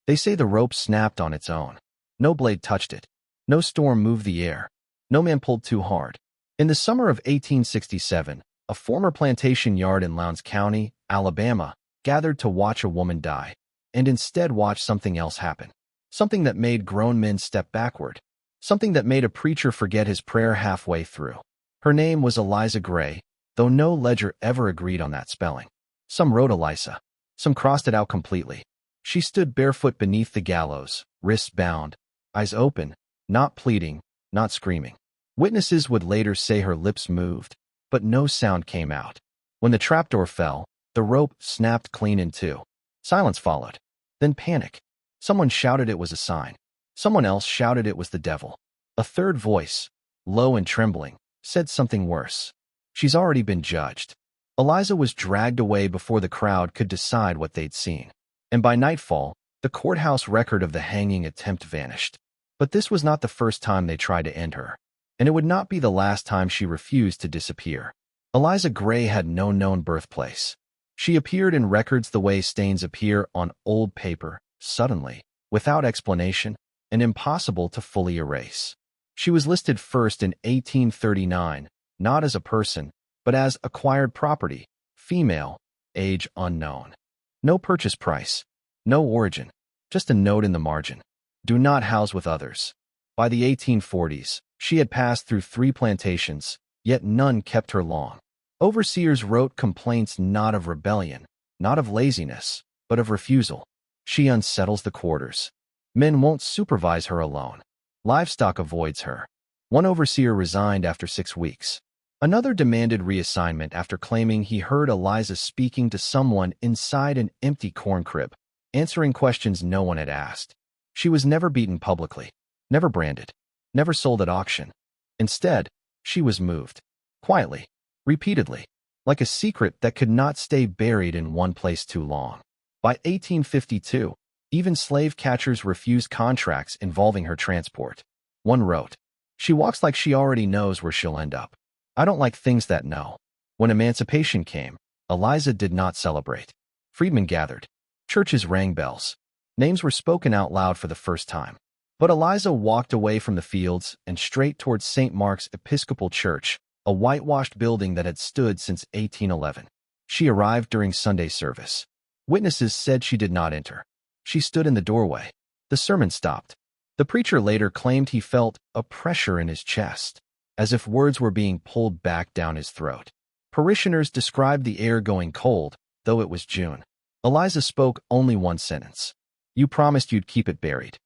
They say the rope snapped on its own. No blade touched it. No storm moved the air. No man pulled too hard. In the summer of 1867, a former plantation yard in Lowndes County, Alabama, gathered to watch a woman die, and instead watch something else happen. Something that made grown men step backward. Something that made a preacher forget his prayer halfway through. Her name was Eliza Gray, though no ledger ever agreed on that spelling. Some wrote Eliza. Some crossed it out completely. She stood barefoot beneath the gallows, wrists bound, eyes open, not pleading, not screaming. Witnesses would later say her lips moved, but no sound came out. When the trapdoor fell, the rope snapped clean in two. Silence followed. Then panic. Someone shouted it was a sign. Someone else shouted it was the devil. A third voice, low and trembling, said something worse. She's already been judged. Eliza was dragged away before the crowd could decide what they'd seen. And by nightfall, the courthouse record of the hanging attempt vanished. But this was not the first time they tried to end her. And it would not be the last time she refused to disappear. Eliza Gray had no known birthplace. She appeared in records the way stains appear on old paper, suddenly, without explanation, and impossible to fully erase. She was listed first in 1839, not as a person, but as acquired property, female, age unknown. No purchase price, no origin, just a note in the margin. Do not house with others. By the 1840s, she had passed through 3 plantations, yet none kept her long. Overseers wrote complaints not of rebellion, not of laziness, but of refusal. She unsettles the quarters. Men won't supervise her alone. Livestock avoids her. One overseer resigned after 6 weeks. Another demanded reassignment after claiming he heard Eliza speaking to someone inside an empty corn crib, answering questions no one had asked. She was never beaten publicly, never branded, never sold at auction. Instead, she was moved. Quietly. Repeatedly. Like a secret that could not stay buried in one place too long. By 1852, even slave catchers refused contracts involving her transport. One wrote, "She walks like she already knows where she'll end up. I don't like things that know." When emancipation came, Eliza did not celebrate. Freedmen gathered. Churches rang bells. Names were spoken out loud for the first time. But Eliza walked away from the fields and straight towards St. Mark's Episcopal Church, a whitewashed building that had stood since 1811. She arrived during Sunday service. Witnesses said she did not enter. She stood in the doorway. The sermon stopped. The preacher later claimed he felt a pressure in his chest, as if words were being pulled back down his throat. Parishioners described the air going cold, though it was June. Eliza spoke only one sentence. "You promised you'd keep it buried."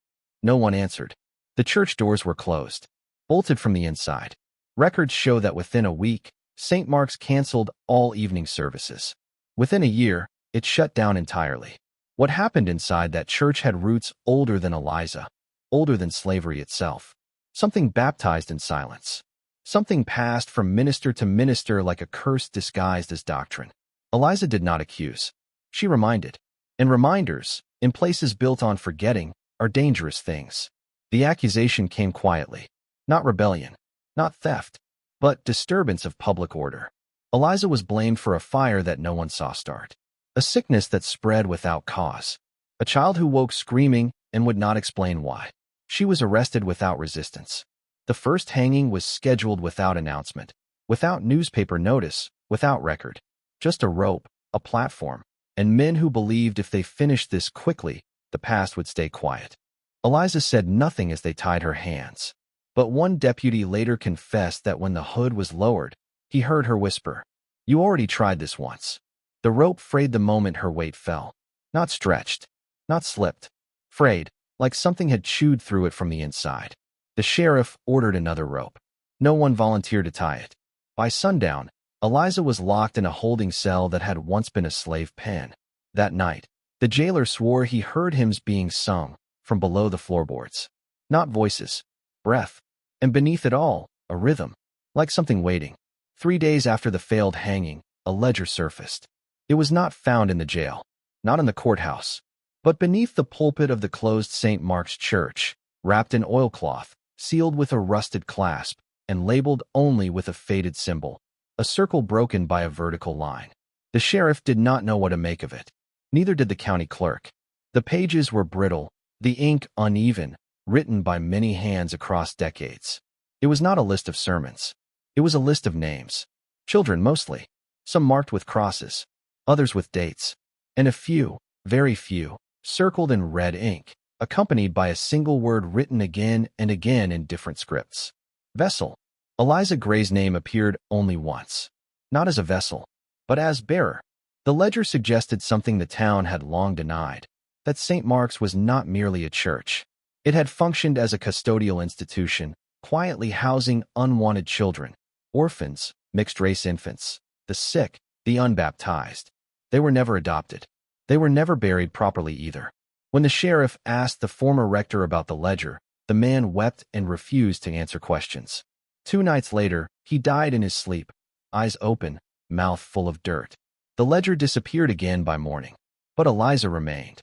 No one answered. The church doors were closed, bolted from the inside. Records show that within a week, St. Mark's canceled all evening services. Within a year, it shut down entirely. What happened inside that church had roots older than Eliza, older than slavery itself. Something baptized in silence. Something passed from minister to minister like a curse disguised as doctrine. Eliza did not accuse. She reminded. And reminders, in places built on forgetting, are dangerous things. The accusation came quietly. Not rebellion, not theft, but disturbance of public order. Eliza was blamed for a fire that no one saw start. A sickness that spread without cause. A child who woke screaming and would not explain why. She was arrested without resistance. The first hanging was scheduled without announcement, without newspaper notice, without record. Just a rope, a platform, and men who believed if they finished this quickly, the past would stay quiet. Eliza said nothing as they tied her hands. But one deputy later confessed that when the hood was lowered, he heard her whisper, "You already tried this once." The rope frayed the moment her weight fell. Not stretched, not slipped. Frayed, like something had chewed through it from the inside. The sheriff ordered another rope. No one volunteered to tie it. By sundown, Eliza was locked in a holding cell that had once been a slave pen. That night, the jailer swore he heard hymns being sung from below the floorboards. Not voices, breath, and beneath it all, a rhythm, like something waiting. 3 days after the failed hanging, a ledger surfaced. It was not found in the jail, not in the courthouse, but beneath the pulpit of the closed St. Mark's Church, wrapped in oilcloth, sealed with a rusted clasp, and labeled only with a faded symbol, a circle broken by a vertical line. The sheriff did not know what to make of it. Neither did the county clerk. The pages were brittle, the ink uneven, written by many hands across decades. It was not a list of sermons. It was a list of names. Children mostly, some marked with crosses, others with dates, and a few, very few, circled in red ink, accompanied by a single word written again and again in different scripts. Vessel. Eliza Gray's name appeared only once, not as a vessel, but as bearer. The ledger suggested something the town had long denied, that St. Mark's was not merely a church. It had functioned as a custodial institution, quietly housing unwanted children, orphans, mixed-race infants, the sick, the unbaptized. They were never adopted. They were never buried properly either. When the sheriff asked the former rector about the ledger, the man wept and refused to answer questions. 2 nights later, he died in his sleep, eyes open, mouth full of dirt. The ledger disappeared again by morning, but Eliza remained.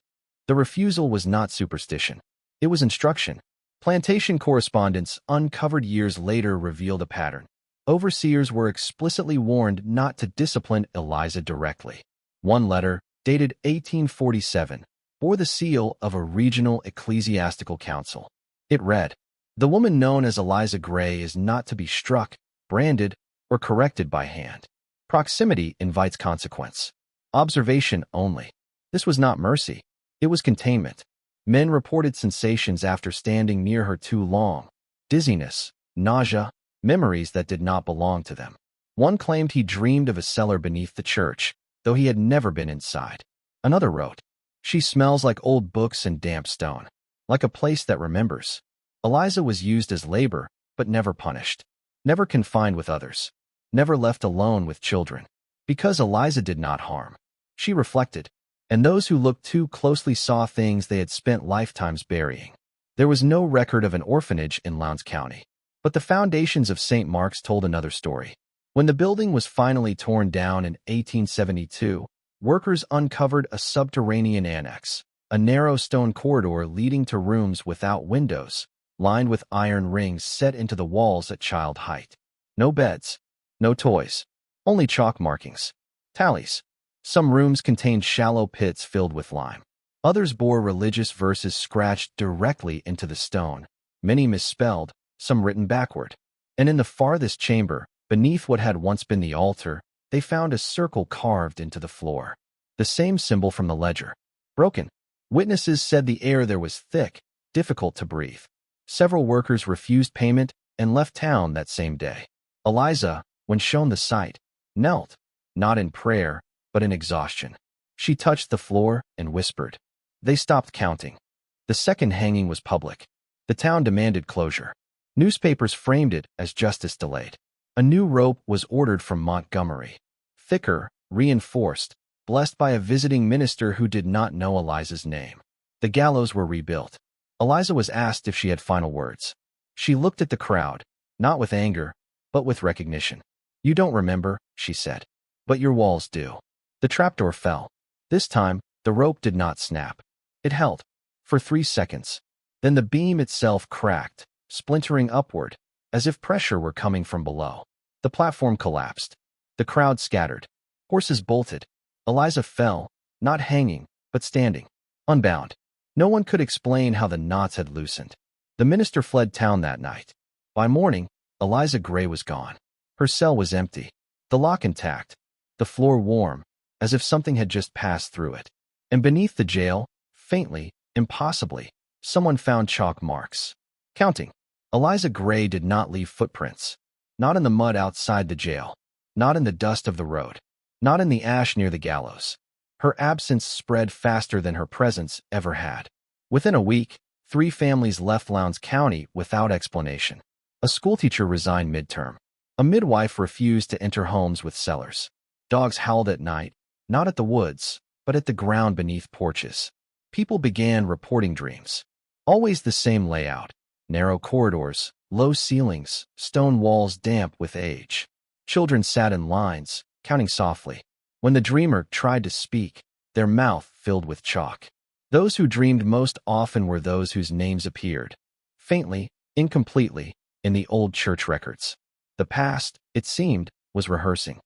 The refusal was not superstition. It was instruction. Plantation correspondence uncovered years later revealed a pattern. Overseers were explicitly warned not to discipline Eliza directly. One letter, dated 1847, bore the seal of a regional ecclesiastical council. It read, "The woman known as Eliza Gray is not to be struck, branded, or corrected by hand. Proximity invites consequence. Observation only." This was not mercy. It was containment. Men reported sensations after standing near her too long. Dizziness, nausea, memories that did not belong to them. One claimed he dreamed of a cellar beneath the church, though he had never been inside. Another wrote, "She smells like old books and damp stone, like a place that remembers." Eliza was used as labor, but never punished. Never confined with others. Never left alone with children. Because Eliza did not harm. She reflected, and those who looked too closely saw things they had spent lifetimes burying. There was no record of an orphanage in Lowndes County, but the foundations of St. Mark's told another story. When the building was finally torn down in 1872, workers uncovered a subterranean annex, a narrow stone corridor leading to rooms without windows, lined with iron rings set into the walls at child height. No beds, no toys, only chalk markings, tallies. Some rooms contained shallow pits filled with lime. Others bore religious verses scratched directly into the stone, many misspelled, some written backward. And in the farthest chamber, beneath what had once been the altar, they found a circle carved into the floor. The same symbol from the ledger. Broken. Witnesses said the air there was thick, difficult to breathe. Several workers refused payment and left town that same day. Eliza, when shown the sight, knelt, not in prayer, but in exhaustion. She touched the floor and whispered. They stopped counting. The second hanging was public. The town demanded closure. Newspapers framed it as justice delayed. A new rope was ordered from Montgomery. Thicker, reinforced, blessed by a visiting minister who did not know Eliza's name. The gallows were rebuilt. Eliza was asked if she had final words. She looked at the crowd, not with anger, but with recognition. "You don't remember," she said, "but your walls do." The trapdoor fell. This time, the rope did not snap. It held for 3 seconds. Then the beam itself cracked, splintering upward, as if pressure were coming from below. The platform collapsed. The crowd scattered. Horses bolted. Eliza fell, not hanging, but standing, unbound. No one could explain how the knots had loosened. The minister fled town that night. By morning, Eliza Gray was gone. Her cell was empty, the lock intact, the floor warm, as if something had just passed through it. And beneath the jail, faintly, impossibly, someone found chalk marks. Counting. Eliza Gray did not leave footprints. Not in the mud outside the jail. Not in the dust of the road. Not in the ash near the gallows. Her absence spread faster than her presence ever had. Within a week, 3 families left Lowndes County without explanation. A schoolteacher resigned midterm. A midwife refused to enter homes with cellars. Dogs howled at night, not at the woods, but at the ground beneath porches. People began reporting dreams. Always the same layout. Narrow corridors, low ceilings, stone walls damp with age. Children sat in lines, counting softly. When the dreamer tried to speak, their mouth filled with chalk. Those who dreamed most often were those whose names appeared, faintly, incompletely, in the old church records. The past, it seemed, was rehearsing.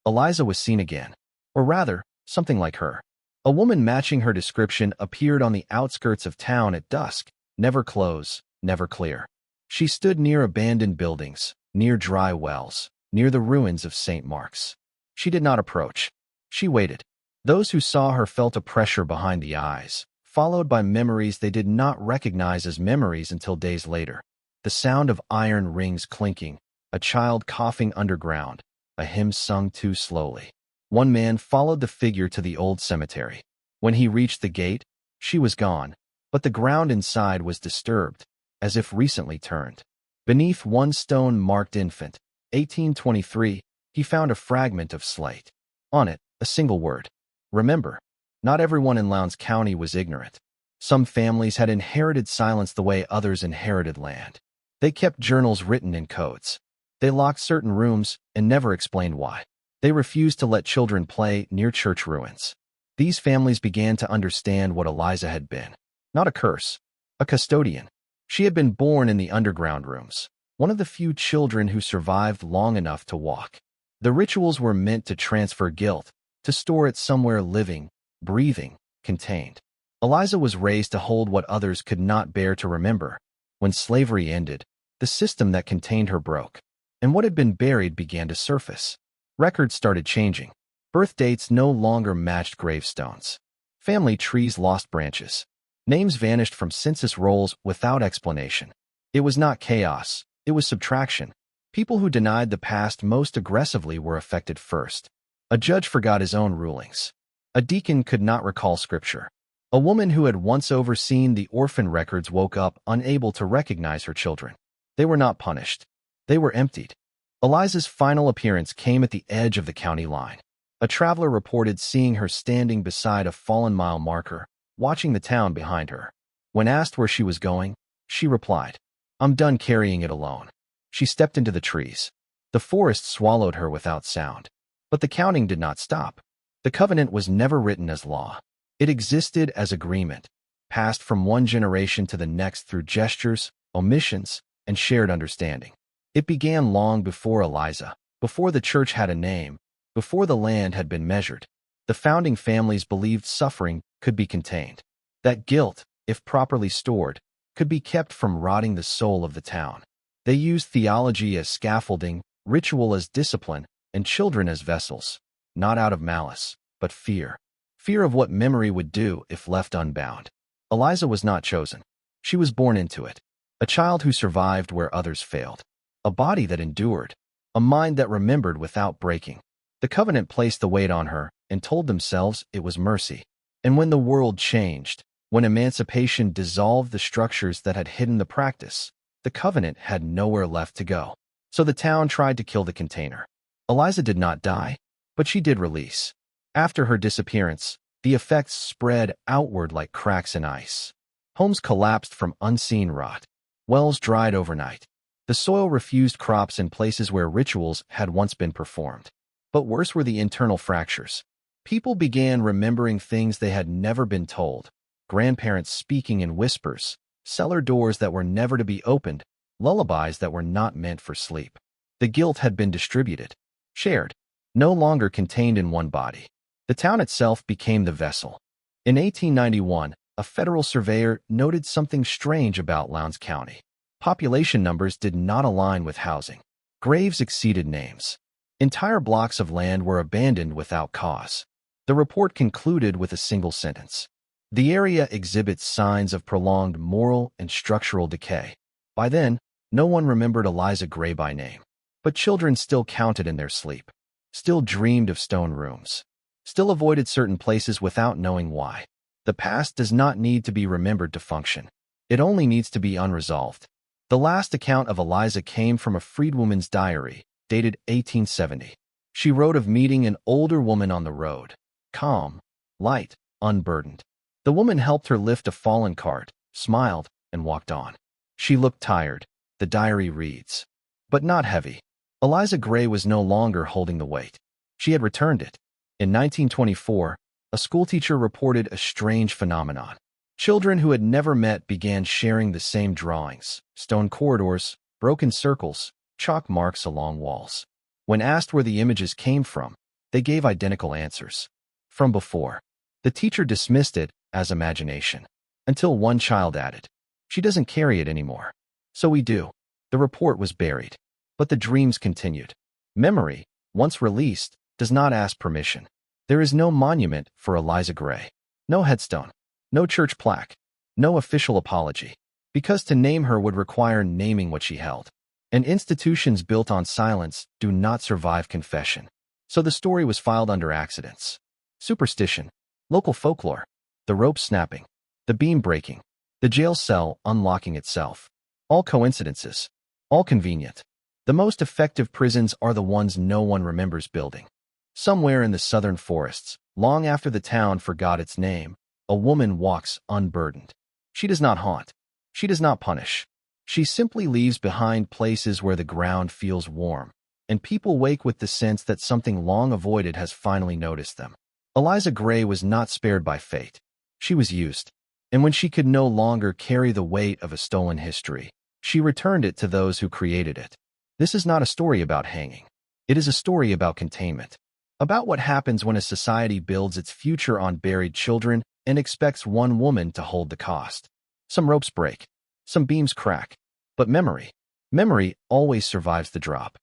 Eliza was seen again. Or rather, something like her. A woman matching her description appeared on the outskirts of town at dusk, never close, never clear. She stood near abandoned buildings, near dry wells, near the ruins of St. Mark's. She did not approach. She waited. Those who saw her felt a pressure behind the eyes, followed by memories they did not recognize as memories until days later. The sound of iron rings clinking, a child coughing underground, a hymn sung too slowly. One man followed the figure to the old cemetery. When he reached the gate, she was gone, but the ground inside was disturbed, as if recently turned. Beneath one stone-marked infant, 1823, he found a fragment of slate. On it, a single word. Remember. Not everyone in Lowndes County was ignorant. Some families had inherited silence the way others inherited land. They kept journals written in codes. They locked certain rooms and never explained why. They refused to let children play near church ruins. These families began to understand what Eliza had been. Not a curse, a custodian. She had been born in the underground rooms, one of the few children who survived long enough to walk. The rituals were meant to transfer guilt, to store it somewhere living, breathing, contained. Eliza was raised to hold what others could not bear to remember. When slavery ended, the system that contained her broke, and what had been buried began to surface. Records started changing. Birth dates no longer matched gravestones. Family trees lost branches. Names vanished from census rolls without explanation. It was not chaos, it was subtraction. People who denied the past most aggressively were affected first. A judge forgot his own rulings. A deacon could not recall scripture. A woman who had once overseen the orphan records woke up unable to recognize her children. They were not punished. They were emptied. Eliza's final appearance came at the edge of the county line. A traveler reported seeing her standing beside a fallen mile marker, watching the town behind her. When asked where she was going, she replied, "I'm done carrying it alone." She stepped into the trees. The forest swallowed her without sound. But the counting did not stop. The covenant was never written as law. It existed as agreement, passed from one generation to the next through gestures, omissions, and shared understanding. It began long before Eliza, before the church had a name, before the land had been measured. The founding families believed suffering could be contained, that guilt, if properly stored, could be kept from rotting the soul of the town. They used theology as scaffolding, ritual as discipline, and children as vessels, not out of malice, but fear. Fear of what memory would do if left unbound. Eliza was not chosen. She was born into it. A child who survived where others failed. A body that endured. A mind that remembered without breaking. The covenant placed the weight on her and told themselves it was mercy. And when the world changed, when emancipation dissolved the structures that had hidden the practice, the covenant had nowhere left to go. So the town tried to kill the container. Eliza did not die, but she did release. After her disappearance, the effects spread outward like cracks in ice. Homes collapsed from unseen rot. Wells dried overnight. The soil refused crops in places where rituals had once been performed. But worse were the internal fractures. People began remembering things they had never been told. Grandparents speaking in whispers, cellar doors that were never to be opened, lullabies that were not meant for sleep. The guilt had been distributed, shared, no longer contained in one body. The town itself became the vessel. In 1891, a federal surveyor noted something strange about Lowndes County. Population numbers did not align with housing. Graves exceeded names. Entire blocks of land were abandoned without cause. The report concluded with a single sentence. The area exhibits signs of prolonged moral and structural decay. By then, no one remembered Eliza Gray by name. But children still counted in their sleep. Still dreamed of stone rooms. Still avoided certain places without knowing why. The past does not need to be remembered to function. It only needs to be unresolved. The last account of Eliza came from a freedwoman's diary, dated 1870. She wrote of meeting an older woman on the road. Calm, light, unburdened. The woman helped her lift a fallen cart, smiled, and walked on. She looked tired, the diary reads, but not heavy. Eliza Gray was no longer holding the weight. She had returned it. In 1924, a schoolteacher reported a strange phenomenon. Children who had never met began sharing the same drawings, stone corridors, broken circles, chalk marks along walls. When asked where the images came from, they gave identical answers. From before. The teacher dismissed it as imagination, until one child added, "She doesn't carry it anymore." So we do. The report was buried, but the dreams continued. Memory, once released, does not ask permission. There is no monument for Eliza Gray, no headstone, no church plaque, no official apology, because to name her would require naming what she held. And institutions built on silence do not survive confession. So the story was filed under accidents. Superstition, local folklore, the rope snapping, the beam breaking, the jail cell unlocking itself. All coincidences, all convenient. The most effective prisons are the ones no one remembers building. Somewhere in the southern forests, long after the town forgot its name, a woman walks unburdened. She does not haunt. She does not punish. She simply leaves behind places where the ground feels warm, and people wake with the sense that something long avoided has finally noticed them. Eliza Gray was not spared by fate. She was used, and when she could no longer carry the weight of a stolen history, she returned it to those who created it. This is not a story about hanging. It is a story about containment, about what happens when a society builds its future on buried children and expects one woman to hold the cost. Some ropes break, some beams crack, but memory always survives the drop.